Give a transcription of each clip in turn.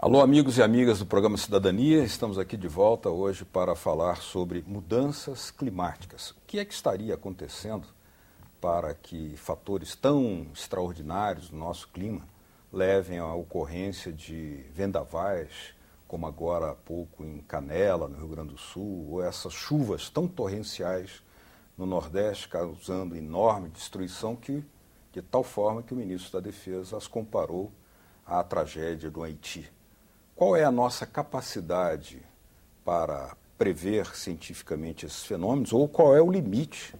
Alô, amigos e amigas do programa Cidadania, estamos aqui de volta hoje para falar sobre mudanças climáticas. O que é que estaria acontecendo para que fatores tão extraordinários do nosso clima levem à ocorrência de vendavais, como agora há pouco em Canela, no Rio Grande do Sul, ou essas chuvas tão torrenciais no Nordeste, causando enorme destruição, de tal forma que o ministro da Defesa as comparou à tragédia do Haiti. Qual é a nossa capacidade para prever cientificamente esses fenômenos, ou qual é o limite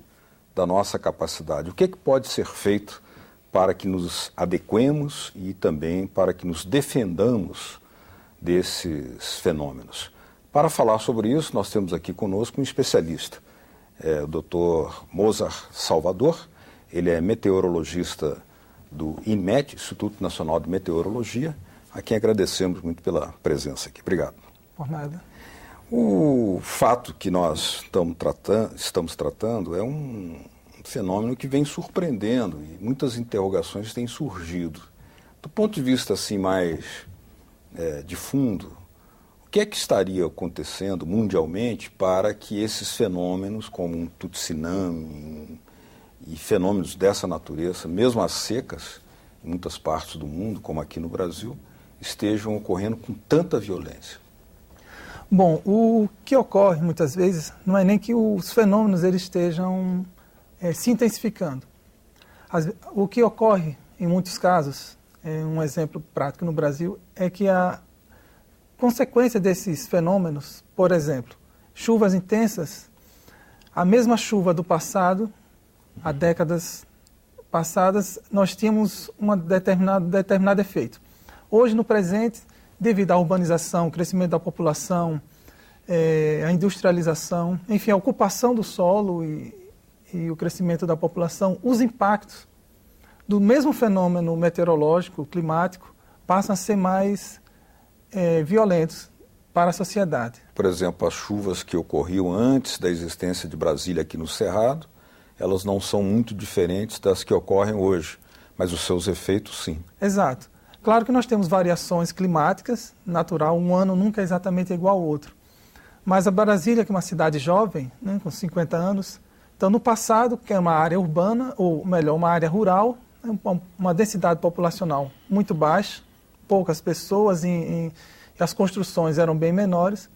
da nossa capacidade? O que pode ser feito para que nos adequemos e também para que nos defendamos desses fenômenos? Para falar sobre isso, nós temos aqui conosco um especialista, o Dr. Mozart Salvador. Ele é meteorologista do INMET, Instituto Nacional de Meteorologia, a quem agradecemos muito pela presença aqui. Obrigado. Por nada. O fato que nós estamos tratando é um fenômeno que vem surpreendendo e muitas interrogações têm surgido. Do ponto de vista assim mais de fundo, o que é que estaria acontecendo mundialmente para que esses fenômenos, como um tsunami e fenômenos dessa natureza, mesmo as secas, em muitas partes do mundo, como aqui no Brasil, estejam ocorrendo com tanta violência? Bom, o que ocorre muitas vezes não é nem que os fenômenos eles estejam se intensificando. O que ocorre em muitos casos, um exemplo prático no Brasil, é que a consequência desses fenômenos, por exemplo, chuvas intensas, a mesma chuva do passado, há décadas passadas, nós tínhamos um determinado efeito. Hoje, no presente, devido à urbanização, o crescimento da população, a industrialização, enfim, a ocupação do solo e o crescimento da população, os impactos do mesmo fenômeno meteorológico, climático, passam a ser mais violentos para a sociedade. Por exemplo, as chuvas que ocorriam antes da existência de Brasília aqui no Cerrado, elas não são muito diferentes das que ocorrem hoje, mas os seus efeitos sim. Exato. Claro que nós temos variações climáticas, natural, um ano nunca é exatamente igual ao outro. Mas a Brasília, que é uma cidade jovem, né, com 50 anos, então no passado, que é uma área urbana, ou melhor, uma área rural, uma densidade populacional muito baixa, poucas pessoas e as construções eram bem menores,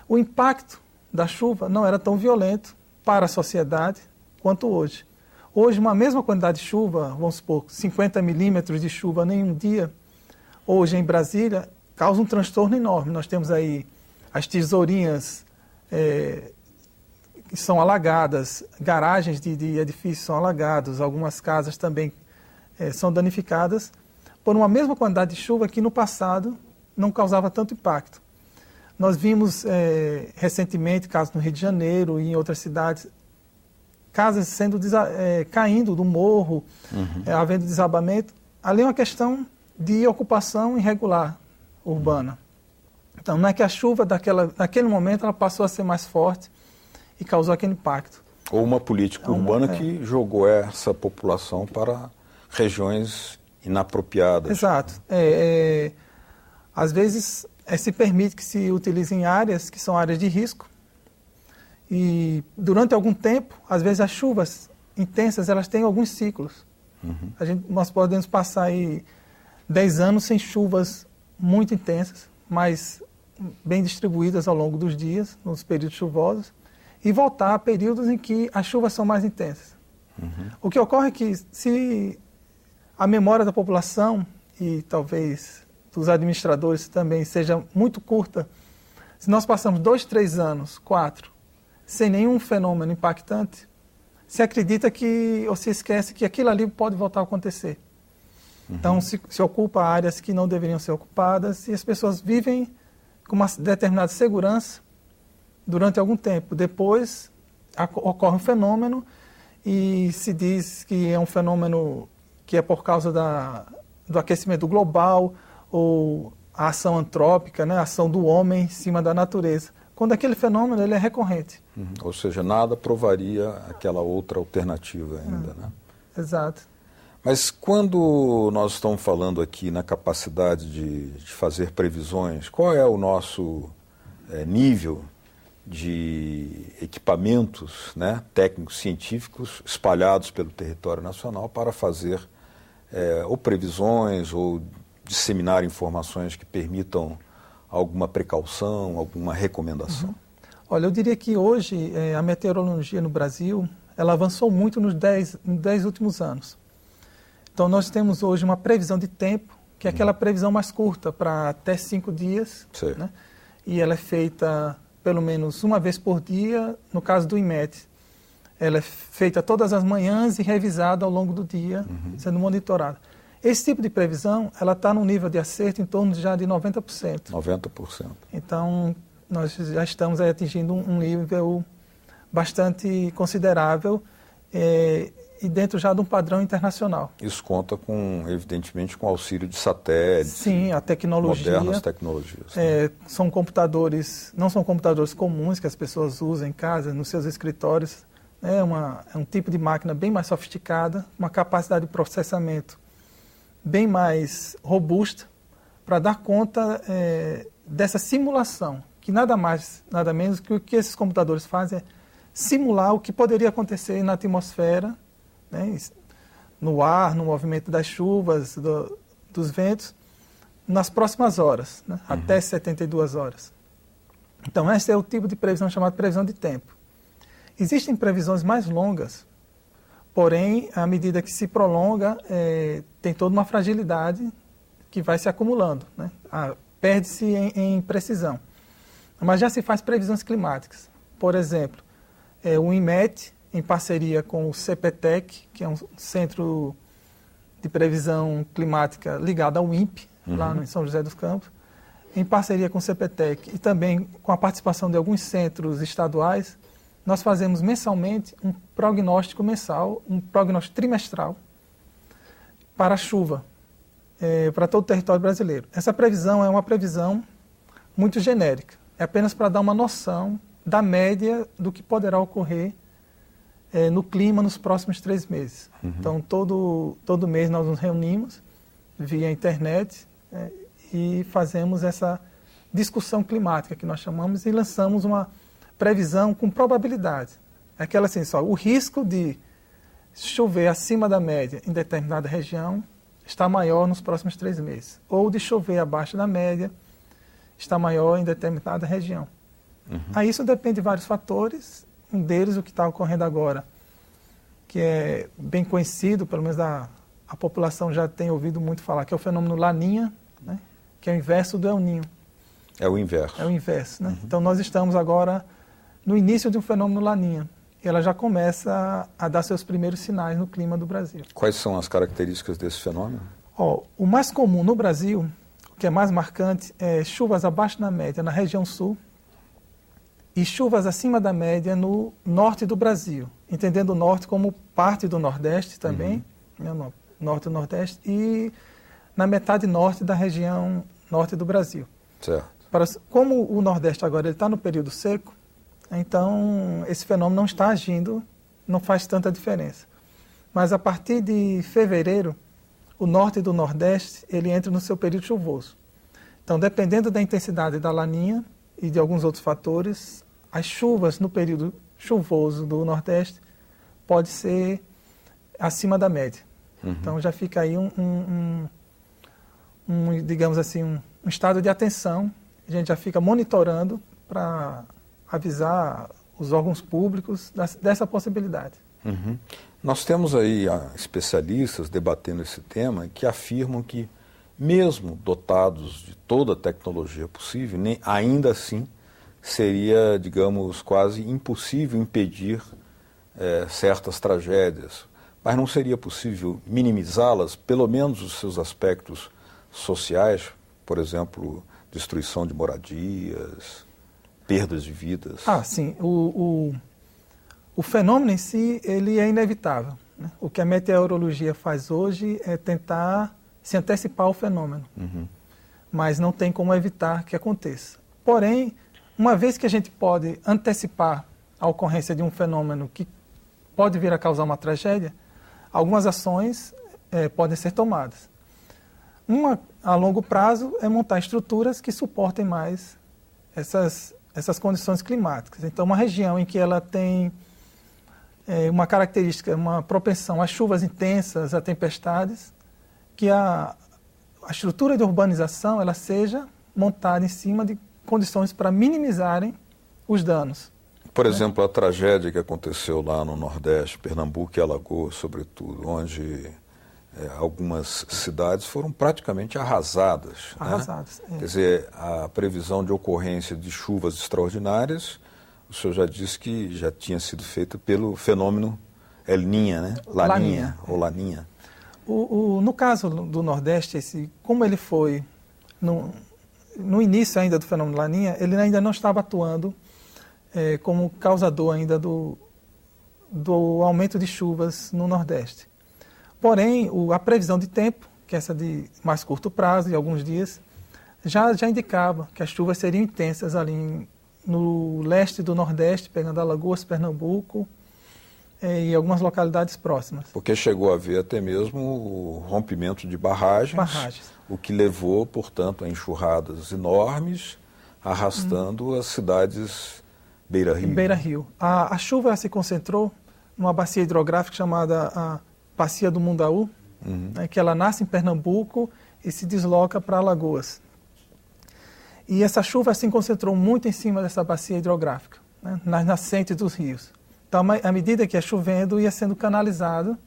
o impacto da chuva não era tão violento para a sociedade quanto hoje. Hoje, uma mesma quantidade de chuva, vamos supor, 50 milímetros de chuva em um dia, hoje em Brasília, causa um transtorno enorme. Nós temos aí as tesourinhas que são alagadas, garagens de edifícios são alagados, algumas casas também são danificadas por uma mesma quantidade de chuva que no passado não causava tanto impacto. Nós vimos recentemente casos no Rio de Janeiro e em outras cidades, casas sendo caindo do morro, havendo desabamento. Ali é uma questão de ocupação irregular urbana. Então, não é que a chuva naquele momento ela passou a ser mais forte e causou aquele impacto. Ou uma política urbana que jogou essa população para regiões inapropriadas. Exato. Às vezes se permite que se utilizem áreas que são áreas de risco e durante algum tempo, às vezes as chuvas intensas elas têm alguns ciclos. Nós podemos passar aí 10 anos sem chuvas muito intensas, mas bem distribuídas ao longo dos dias, nos períodos chuvosos, e voltar a períodos em que as chuvas são mais intensas. O que ocorre é que se a memória da população e talvez dos administradores também seja muito curta, se nós passamos 2, 3 anos, 4, sem nenhum fenômeno impactante, se acredita ou se esquece que aquilo ali pode voltar a acontecer. Então, se ocupa áreas que não deveriam ser ocupadas e as pessoas vivem com uma determinada segurança durante algum tempo. Depois, ocorre um fenômeno e se diz que é um fenômeno que é por causa do aquecimento global ou a ação antrópica, né, a ação do homem em cima da natureza. Quando aquele fenômeno ele é recorrente. Ou seja, nada provaria aquela outra alternativa ainda, né? Exato. Mas quando nós estamos falando aqui na capacidade de fazer previsões, qual é o nosso nível de equipamentos, né, técnicos, científicos espalhados pelo território nacional para fazer ou previsões ou disseminar informações que permitam alguma precaução, alguma recomendação? Olha, eu diria que hoje a meteorologia no Brasil ela avançou muito nos 10 últimos anos. Então nós temos hoje uma previsão de tempo, que é aquela previsão mais curta, para até 5 dias, né? E ela é feita pelo menos uma vez por dia, no caso do INMET. Ela é feita todas as manhãs e revisada ao longo do dia, sendo monitorada. Esse tipo de previsão, ela está num nível de acerto em torno já de 90%. 90%. Então, nós já estamos aí atingindo um nível bastante considerável e dentro já de um padrão internacional. Isso conta com, evidentemente, com auxílio de satélite. Sim, a tecnologia. Modernas tecnologias. Né? São computadores, não são computadores comuns que as pessoas usam em casa, nos seus escritórios. É um tipo de máquina bem mais sofisticada, uma capacidade de processamento bem mais robusta para dar conta dessa simulação, que nada mais, nada menos que o que esses computadores fazem é simular o que poderia acontecer na atmosfera, né, no ar, no movimento das chuvas, dos ventos, nas próximas horas, né, até 72 horas. Então, esse é o tipo de previsão chamada previsão de tempo. Existem previsões mais longas, porém, à medida que se prolonga, tem toda uma fragilidade que vai se acumulando, né? Perde-se em precisão. Mas já se faz previsões climáticas. Por exemplo, o INMET, em parceria com o CPTEC, que é um centro de previsão climática ligado ao INPE, lá em São José dos Campos, em parceria com o CPTEC e também com a participação de alguns centros estaduais, nós fazemos mensalmente um prognóstico mensal, um prognóstico trimestral para a chuva, para todo o território brasileiro. Essa previsão é uma previsão muito genérica, é apenas para dar uma noção da média do que poderá ocorrer no clima nos próximos 3 meses. Então, todo mês nós nos reunimos via internet e fazemos essa discussão climática que nós chamamos e lançamos uma previsão com probabilidade. É aquela assim, o risco de chover acima da média em determinada região está maior nos próximos 3 meses. Ou de chover abaixo da média está maior em determinada região. Aí isso depende de vários fatores. Um deles, o que está ocorrendo agora, que é bem conhecido, pelo menos a população já tem ouvido muito falar, que é o fenômeno Laninha, né, que é o inverso do El Niño. É o inverso. É o inverso, né? Então nós estamos agora no início de um fenômeno Laninha. E ela já começa a dar seus primeiros sinais no clima do Brasil. Quais são as características desse fenômeno? O mais comum no Brasil, o que é mais marcante, é chuvas abaixo da média na região sul e chuvas acima da média no norte do Brasil, entendendo o norte como parte do Nordeste também, né, no norte do Nordeste, e na metade norte da região norte do Brasil. Certo. Como o Nordeste agora está no período seco, então esse fenômeno não está agindo, não faz tanta diferença. Mas a partir de fevereiro, o norte do Nordeste ele entra no seu período chuvoso. Então, dependendo da intensidade da Laninha e de alguns outros fatores, as chuvas no período chuvoso do Nordeste pode ser acima da média. Então já fica aí digamos assim, um estado de atenção. A gente já fica monitorando para avisar os órgãos públicos dessa possibilidade. Nós temos aí especialistas debatendo esse tema que afirmam que, mesmo dotados de toda a tecnologia possível, ainda assim seria, digamos, quase impossível impedir certas tragédias. Mas não seria possível minimizá-las, pelo menos os seus aspectos sociais, por exemplo, destruição de moradias, perdas de vidas? Sim. O fenômeno em si, ele é inevitável, né? O que a meteorologia faz hoje é tentar se antecipar ao fenômeno, mas não tem como evitar que aconteça. Porém, uma vez que a gente pode antecipar a ocorrência de um fenômeno que pode vir a causar uma tragédia, algumas ações podem ser tomadas. Uma, a longo prazo, é montar estruturas que suportem mais essas condições climáticas. Então, uma região em que ela tem uma característica, uma propensão às chuvas intensas, a tempestades, que a estrutura de urbanização ela seja montada em cima de condições para minimizarem os danos. Por exemplo, a tragédia que aconteceu lá no Nordeste, Pernambuco e Alagoas, sobretudo, onde algumas cidades foram praticamente arrasadas. Arrasadas. Né? Quer dizer, a previsão de ocorrência de chuvas extraordinárias, o senhor já disse que já tinha sido feita pelo fenômeno El Niño, né? Laninha, ou Laninha. No caso do Nordeste, como ele foi no início ainda do fenômeno Laninha, ele ainda não estava atuando como causador ainda do aumento de chuvas no Nordeste. Porém, a previsão de tempo, que é essa de mais curto prazo, de alguns dias, já indicava que as chuvas seriam intensas ali no leste do Nordeste, pegando Alagoas, Pernambuco e algumas localidades próximas. Porque chegou a haver até mesmo o rompimento de barragens. O que levou, portanto, a enxurradas enormes, arrastando as cidades beira-rio. Beira-rio. A chuva se concentrou numa bacia hidrográfica chamada a Bacia do Mundaú, que ela nasce em Pernambuco e se desloca para Alagoas. E essa chuva se concentrou muito em cima dessa bacia hidrográfica, nas nascentes dos rios. Então, à medida que ia chovendo, ia sendo canalizado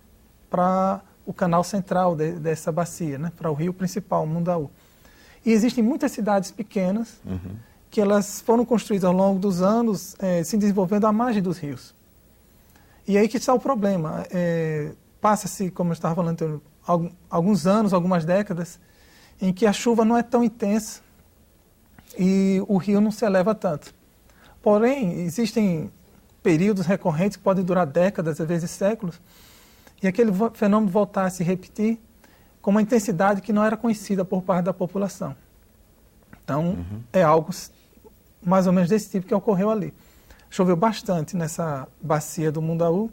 para o canal central dessa bacia, para o rio principal, Mundaú. E existem muitas cidades pequenas que elas foram construídas ao longo dos anos, se desenvolvendo à margem dos rios. E aí que está o problema. Passa-se, como eu estava falando, alguns anos, algumas décadas, em que a chuva não é tão intensa e o rio não se eleva tanto. Porém, existem períodos recorrentes que podem durar décadas, às vezes séculos, e aquele fenômeno voltar a se repetir com uma intensidade que não era conhecida por parte da população. Então, é algo mais ou menos desse tipo que ocorreu ali. Choveu bastante nessa bacia do Mundaú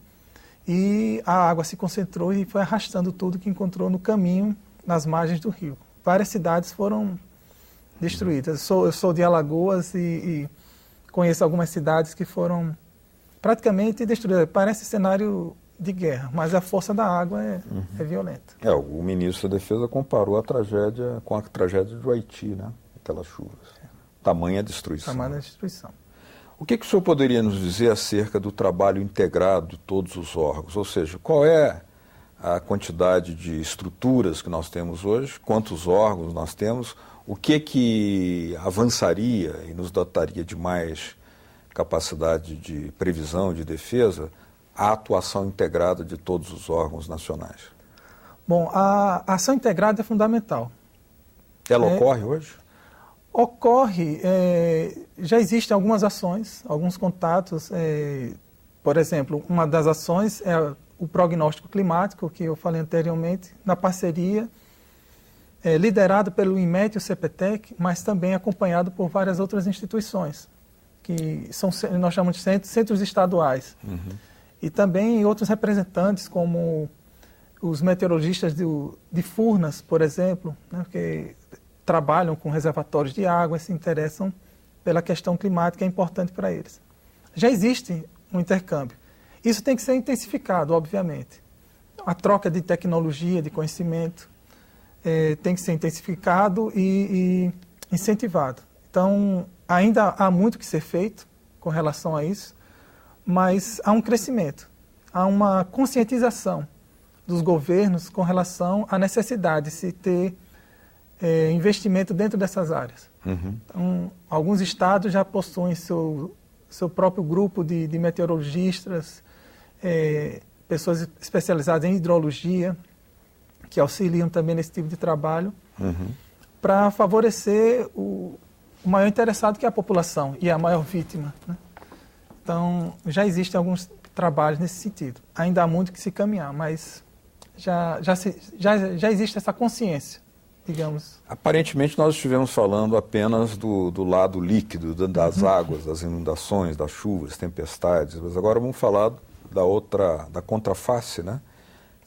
e a água se concentrou e foi arrastando tudo que encontrou no caminho, nas margens do rio. Várias cidades foram destruídas. Eu sou de Alagoas e conheço algumas cidades que foram praticamente destruídas. Parece cenário de guerra, mas a força da água é violenta. O ministro da Defesa comparou a tragédia com a tragédia do Haiti, né? Aquelas chuvas. Tamanha destruição. Tamanha destruição. O que o senhor poderia nos dizer acerca do trabalho integrado de todos os órgãos? Ou seja, qual é a quantidade de estruturas que nós temos hoje, quantos órgãos nós temos, o que avançaria e nos dotaria de mais capacidade de previsão, de defesa, a atuação integrada de todos os órgãos nacionais? Bom, a ação integrada é fundamental. Ela ocorre hoje? Ocorre, já existem algumas ações, alguns contatos. Por exemplo, uma das ações é o prognóstico climático, que eu falei anteriormente, na parceria, liderado pelo INMET e o CPTEC, mas também acompanhado por várias outras instituições, que nós chamamos de centros estaduais. E também outros representantes, como os meteorologistas de Furnas, por exemplo, que trabalham com reservatórios de água e se interessam pela questão climática, é importante para eles. Já existe um intercâmbio. Isso tem que ser intensificado, obviamente. A troca de tecnologia, de conhecimento, tem que ser intensificado e incentivado. Então, ainda há muito que ser feito com relação a isso, mas há um crescimento, há uma conscientização dos governos com relação à necessidade de se ter investimento dentro dessas áreas. Então, alguns estados já possuem seu próprio grupo de meteorologistas, pessoas especializadas em hidrologia, que auxiliam também nesse tipo de trabalho, para favorecer o maior interessado, que é a população, e a maior vítima. Então, já existem alguns trabalhos nesse sentido. Ainda há muito que se caminhar, mas já existe essa consciência, digamos. Aparentemente nós estivemos falando apenas do lado líquido, das águas, das inundações, das chuvas, tempestades, mas agora vamos falar da contraface, né?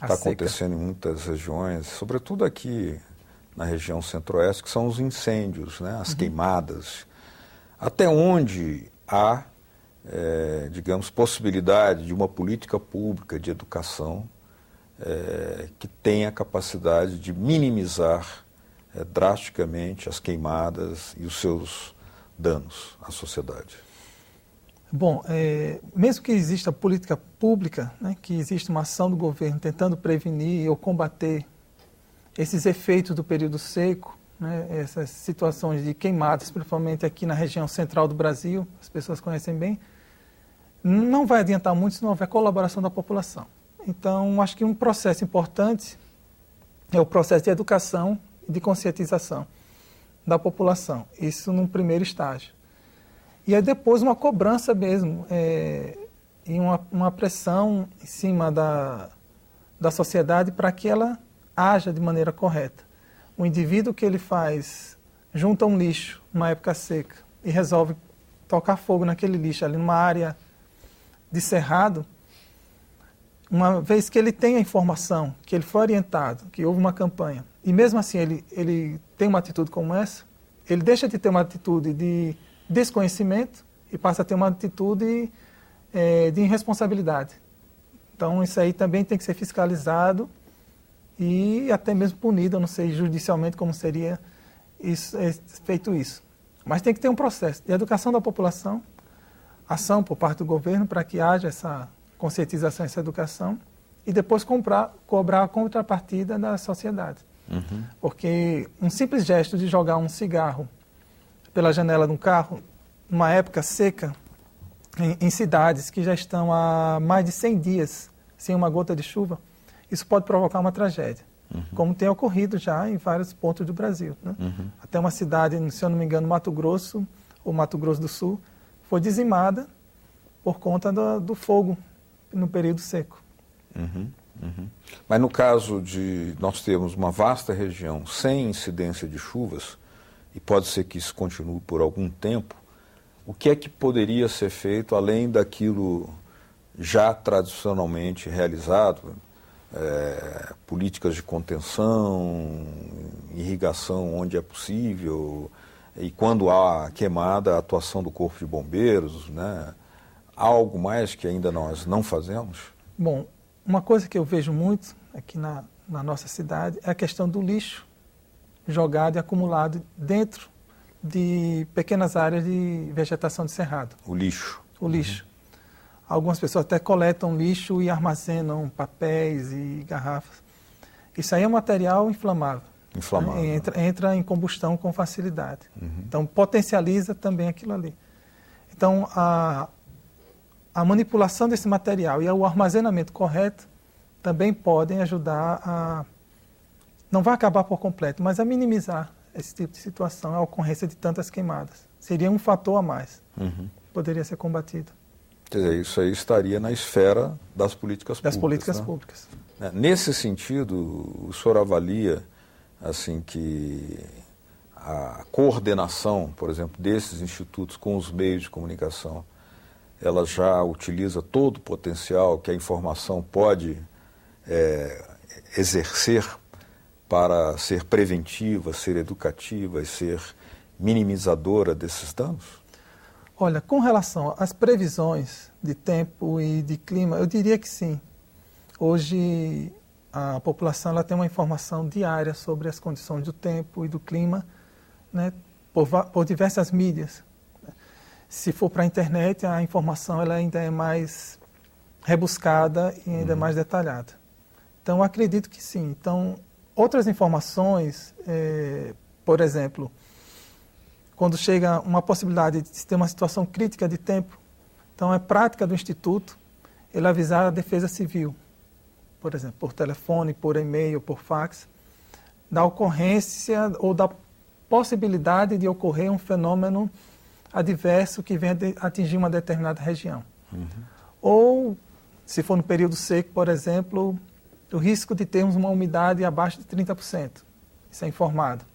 está acontecendo em muitas regiões, sobretudo aqui na região centro-oeste, que são os incêndios, né, as queimadas. Até onde há, digamos, possibilidade de uma política pública de educação que tenha a capacidade de minimizar drasticamente as queimadas e os seus danos à sociedade? Bom, mesmo que exista política pública, né, que exista uma ação do governo tentando prevenir ou combater esses efeitos do período seco, né, essas situações de queimadas, principalmente aqui na região central do Brasil, as pessoas conhecem bem, não vai adiantar muito se não houver colaboração da população. Então, acho que um processo importante é o processo de educação e de conscientização da população, isso num primeiro estágio. E aí depois uma cobrança mesmo, e uma pressão em cima da sociedade para que ela haja de maneira correta. O indivíduo que ele junta um lixo numa época seca e resolve tocar fogo naquele lixo ali numa área de cerrado, uma vez que ele tem a informação, que ele foi orientado, que houve uma campanha, e mesmo assim ele tem uma atitude como essa, ele deixa de ter uma atitude de desconhecimento e passa a ter uma atitude de irresponsabilidade. Então isso aí também tem que ser fiscalizado e até mesmo punido, eu não sei judicialmente como seria feito isso. Mas tem que ter um processo de educação da população, ação por parte do governo para que haja essa conscientização, essa educação, e depois cobrar a contrapartida da sociedade. Uhum. Porque um simples gesto de jogar um cigarro pela janela de um carro, numa época seca, em cidades que já estão há mais de 100 dias sem uma gota de chuva, isso pode provocar uma tragédia, como tem ocorrido já em vários pontos do Brasil. Né? Até uma cidade, se eu não me engano, Mato Grosso, ou Mato Grosso do Sul, foi dizimada por conta do fogo no período seco. Mas no caso de nós termos uma vasta região sem incidência de chuvas, e pode ser que isso continue por algum tempo, o que é que poderia ser feito além daquilo já tradicionalmente realizado? Políticas de contenção, irrigação onde é possível, e quando há queimada, a atuação do Corpo de Bombeiros, né? Há algo mais que ainda nós não fazemos? Bom, uma coisa que eu vejo muito aqui na nossa cidade é a questão do lixo jogado e acumulado dentro de pequenas áreas de vegetação de cerrado. O lixo. O lixo. Algumas pessoas até coletam lixo e armazenam papéis e garrafas. Isso aí é um material inflamável. Inflamável. Entra em combustão com facilidade. Então, potencializa também aquilo ali. Então, a manipulação desse material e o armazenamento correto também podem ajudar a... Não vai acabar por completo, mas a minimizar esse tipo de situação, a ocorrência de tantas queimadas. Seria um fator a mais. Poderia ser combatido. Quer dizer, isso aí estaria na esfera das políticas públicas. Das políticas né? públicas. Nesse sentido, o senhor avalia assim, que a coordenação, por exemplo, desses institutos com os meios de comunicação, ela já utiliza todo o potencial que a informação pode exercer para ser preventiva, ser educativa e ser minimizadora desses danos? Olha, com relação às previsões de tempo e de clima, eu diria que sim. Hoje a população ela tem uma informação diária sobre as condições do tempo e do clima, né, por diversas mídias. Se for para a internet, a informação ela ainda é mais rebuscada e ainda mais detalhada. Então, eu acredito que sim. Então, outras informações, por exemplo, quando chega uma possibilidade de ter uma situação crítica de tempo, então é prática do Instituto ele avisar a Defesa Civil, por exemplo, por telefone, por e-mail, por fax, da ocorrência ou da possibilidade de ocorrer um fenômeno adverso que venha atingir uma determinada região. Ou, se for no período seco, por exemplo, o risco de termos uma umidade abaixo de 30%. Isso é informado.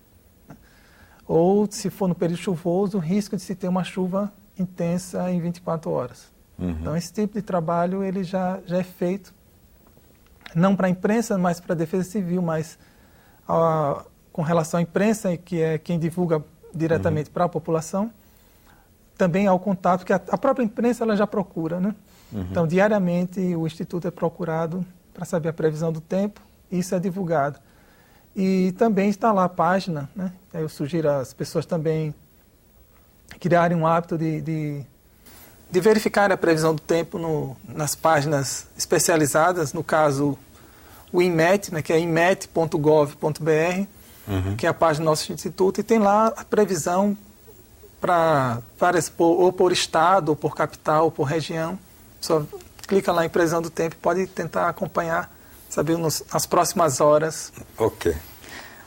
Ou, se for no período chuvoso, o risco de se ter uma chuva intensa em 24 horas. Então, esse tipo de trabalho ele já é feito não para a imprensa, mas para a Defesa Civil, mas com relação à imprensa, que é quem divulga diretamente para a população, também ao contato, que a própria imprensa ela já procura, né? Então, diariamente, o Instituto é procurado para saber a previsão do tempo, e isso é divulgado. E também está lá a página, né? Eu sugiro às pessoas também criarem um hábito de verificar a previsão do tempo nas páginas especializadas, no caso o INMET, né, que é inmet.gov.br, que é a página do nosso instituto, e tem lá a previsão para várias, ou por estado, ou por capital, ou por região. Só clica lá em previsão do tempo e pode tentar acompanhar, saber nas próximas horas. Ok.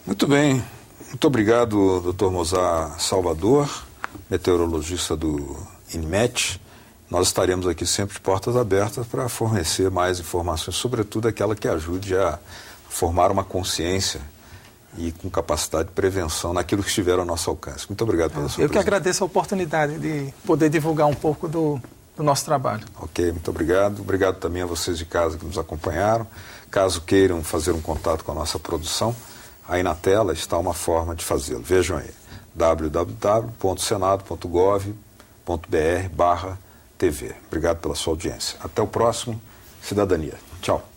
Muito bem. Muito obrigado, Dr. Mozart Salvador, meteorologista do INMET. Nós estaremos aqui sempre de portas abertas para fornecer mais informações, sobretudo aquela que ajude a formar uma consciência e com capacidade de prevenção naquilo que estiver ao nosso alcance. Muito obrigado pela sua presença. Eu que agradeço a oportunidade de poder divulgar um pouco do nosso trabalho. Ok, muito obrigado. Obrigado também a vocês de casa que nos acompanharam. Caso queiram fazer um contato com a nossa produção, aí na tela está uma forma de fazê-lo. Vejam aí, www.senado.gov.br/TV. Obrigado pela sua audiência. Até o próximo Cidadania. Tchau.